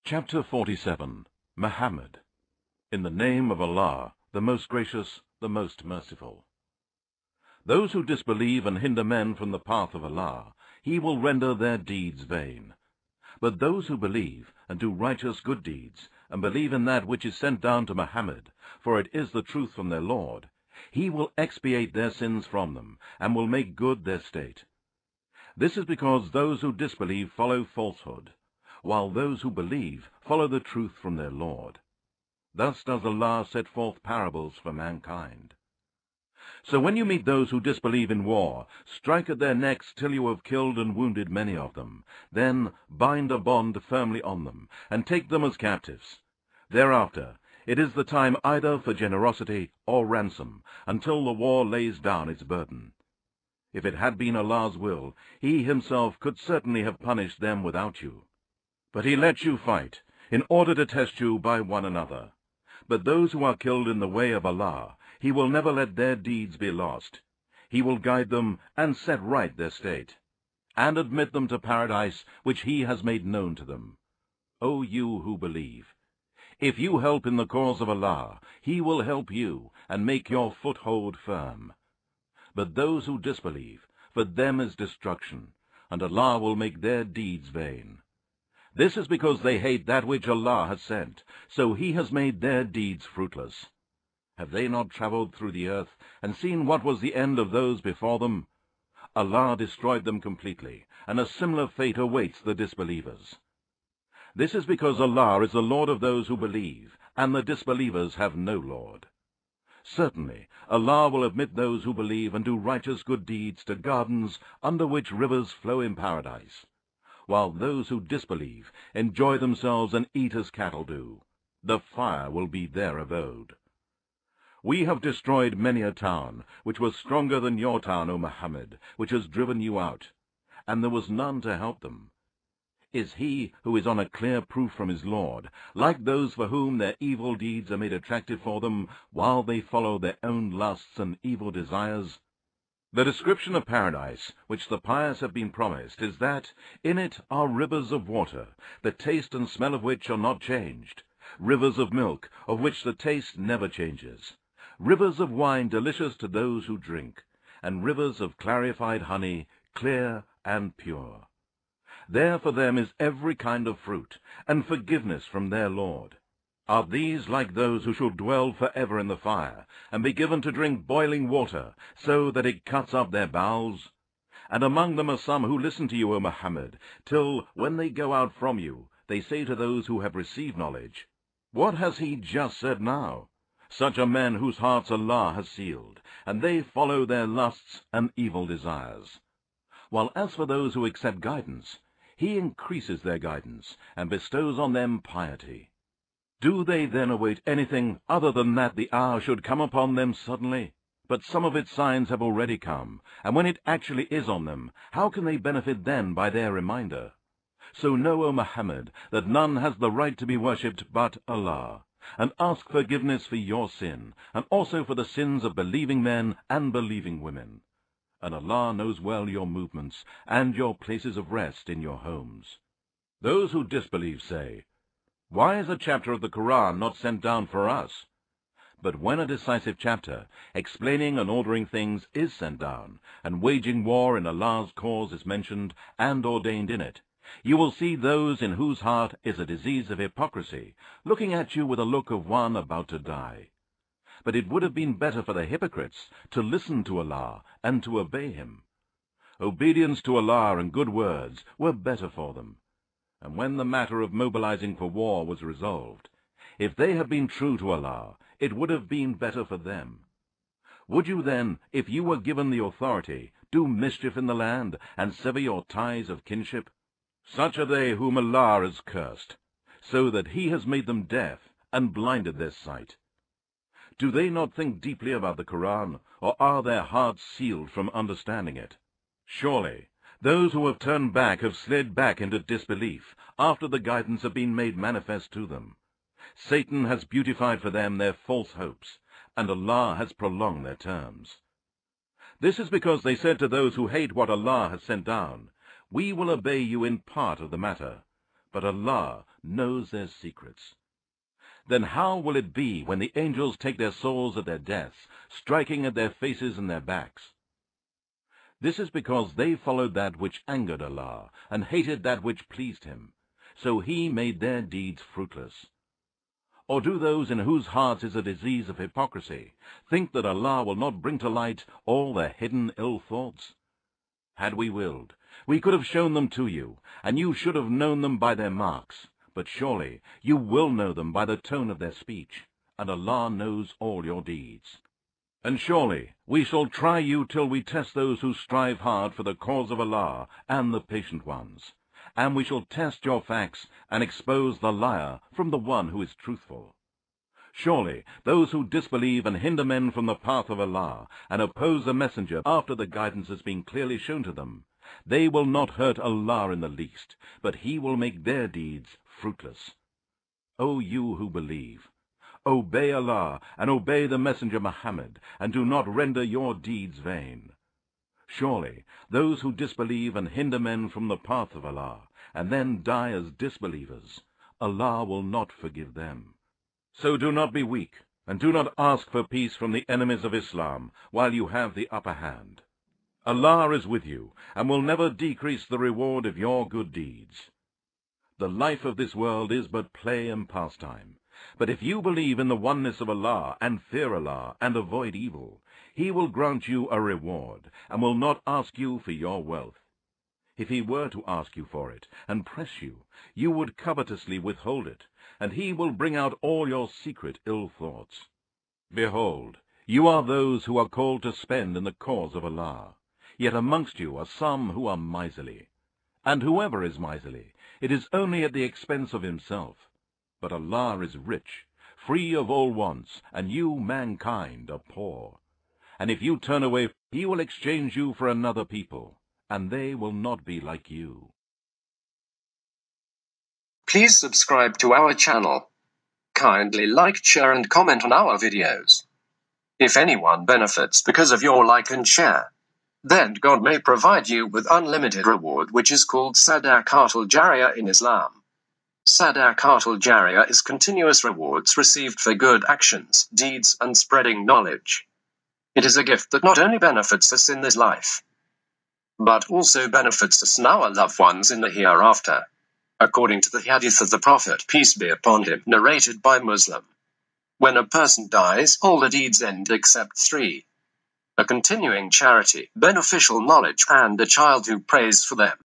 Chapter 47. Muhammad. In the name of Allah, the most gracious, the most merciful. Those who disbelieve and hinder men from the path of Allah, He will render their deeds vain. But those who believe and do righteous good deeds, and believe in that which is sent down to Muhammad, for it is the truth from their Lord, He will expiate their sins from them, and will make good their state. This is because those who disbelieve follow falsehood, while those who believe follow the truth from their Lord. Thus does Allah set forth parables for mankind. So when you meet those who disbelieve in war, strike at their necks till you have killed and wounded many of them. Then bind a bond firmly on them, and take them as captives. Thereafter it is the time either for generosity or ransom, until the war lays down its burden. If it had been Allah's will, He Himself could certainly have punished them without you. But He lets you fight, in order to test you by one another. But those who are killed in the way of Allah, He will never let their deeds be lost. He will guide them and set right their state, and admit them to paradise which He has made known to them. O you who believe! If you help in the cause of Allah, He will help you and make your foothold firm. But those who disbelieve, for them is destruction, and Allah will make their deeds vain. This is because they hate that which Allah has sent, so He has made their deeds fruitless. Have they not travelled through the earth, and seen what was the end of those before them? Allah destroyed them completely, and a similar fate awaits the disbelievers. This is because Allah is the Lord of those who believe, and the disbelievers have no Lord. Certainly, Allah will admit those who believe and do righteous good deeds to gardens under which rivers flow in paradise, while those who disbelieve enjoy themselves and eat as cattle do. The fire will be their abode. We have destroyed many a town, which was stronger than your town, O Muhammad, which has driven you out, and there was none to help them. Is he who is on a clear proof from his Lord, like those for whom their evil deeds are made attractive for them, while they follow their own lusts and evil desires? The description of paradise, which the pious have been promised, is that in it are rivers of water, the taste and smell of which are not changed, rivers of milk, of which the taste never changes, rivers of wine delicious to those who drink, and rivers of clarified honey, clear and pure. There for them is every kind of fruit, and forgiveness from their Lord. Are these like those who shall dwell forever in the fire, and be given to drink boiling water, so that it cuts up their bowels? And among them are some who listen to you, O Muhammad, till, when they go out from you, they say to those who have received knowledge, "What has he just said now?" Such are men whose hearts Allah has sealed, and they follow their lusts and evil desires. While as for those who accept guidance, He increases their guidance, and bestows on them piety. Do they then await anything other than that the hour should come upon them suddenly? But some of its signs have already come, and when it actually is on them, how can they benefit then by their reminder? So know, O Muhammad, that none has the right to be worshipped but Allah, and ask forgiveness for your sin, and also for the sins of believing men and believing women. And Allah knows well your movements, and your places of rest in your homes. Those who disbelieve say, "Why is a chapter of the Quran not sent down for us?" But when a decisive chapter, explaining and ordering things, is sent down, and waging war in Allah's cause is mentioned and ordained in it, you will see those in whose heart is a disease of hypocrisy, looking at you with a look of one about to die. But it would have been better for the hypocrites to listen to Allah and to obey Him. Obedience to Allah and good words were better for them. And when the matter of mobilizing for war was resolved, if they had been true to Allah, it would have been better for them. Would you then, if you were given the authority, do mischief in the land and sever your ties of kinship? Such are they whom Allah has cursed, so that He has made them deaf and blinded their sight. Do they not think deeply about the Quran, or are their hearts sealed from understanding it? Surely, those who have turned back have slid back into disbelief, after the guidance have been made manifest to them. Satan has beautified for them their false hopes, and Allah has prolonged their terms. This is because they said to those who hate what Allah has sent down, "We will obey you in part of the matter, but Allah knows their secrets. Then how will it be when the angels take their souls at their deaths, striking at their faces and their backs? This is because they followed that which angered Allah, and hated that which pleased him, so he made their deeds fruitless. Or do those in whose hearts is a disease of hypocrisy think that Allah will not bring to light all their hidden ill thoughts? Had we willed, we could have shown them to you, and you should have known them by their marks. But surely you will know them by the tone of their speech, and Allah knows all your deeds. And surely we shall try you till we test those who strive hard for the cause of Allah and the patient ones. And we shall test your facts and expose the liar from the one who is truthful. Surely those who disbelieve and hinder men from the path of Allah and oppose the messenger after the guidance has been clearly shown to them, they will not hurt Allah in the least, but He will make their deeds fruitless. O you who believe, obey Allah and obey the messenger Muhammad, and do not render your deeds vain. Surely those who disbelieve and hinder men from the path of Allah, and then die as disbelievers, Allah will not forgive them. So do not be weak, and do not ask for peace from the enemies of Islam while you have the upper hand. Allah is with you, and will never decrease the reward of your good deeds. The life of this world is but play and pastime. But if you believe in the oneness of Allah, and fear Allah, and avoid evil, He will grant you a reward, and will not ask you for your wealth. If He were to ask you for it, and press you, you would covetously withhold it, and He will bring out all your secret ill thoughts. Behold, you are those who are called to spend in the cause of Allah. Yet amongst you are some who are miserly. And whoever is miserly, it is only at the expense of himself. But Allah is rich, free of all wants, and you, mankind, are poor. And if you turn away, He will exchange you for another people, and they will not be like you. Please subscribe to our channel. Kindly like, share and comment on our videos. If anyone benefits because of your like and share, then God may provide you with unlimited reward, which is called Sadaqat al-Jariyah in Islam. Sadaqat al-Jariyah is continuous rewards received for good actions, deeds, and spreading knowledge. It is a gift that not only benefits us in this life, but also benefits us and our loved ones in the hereafter. According to the hadith of the Prophet, peace be upon him, narrated by Muslim, when a person dies, all the deeds end except 3: a continuing charity, beneficial knowledge, and a child who prays for them.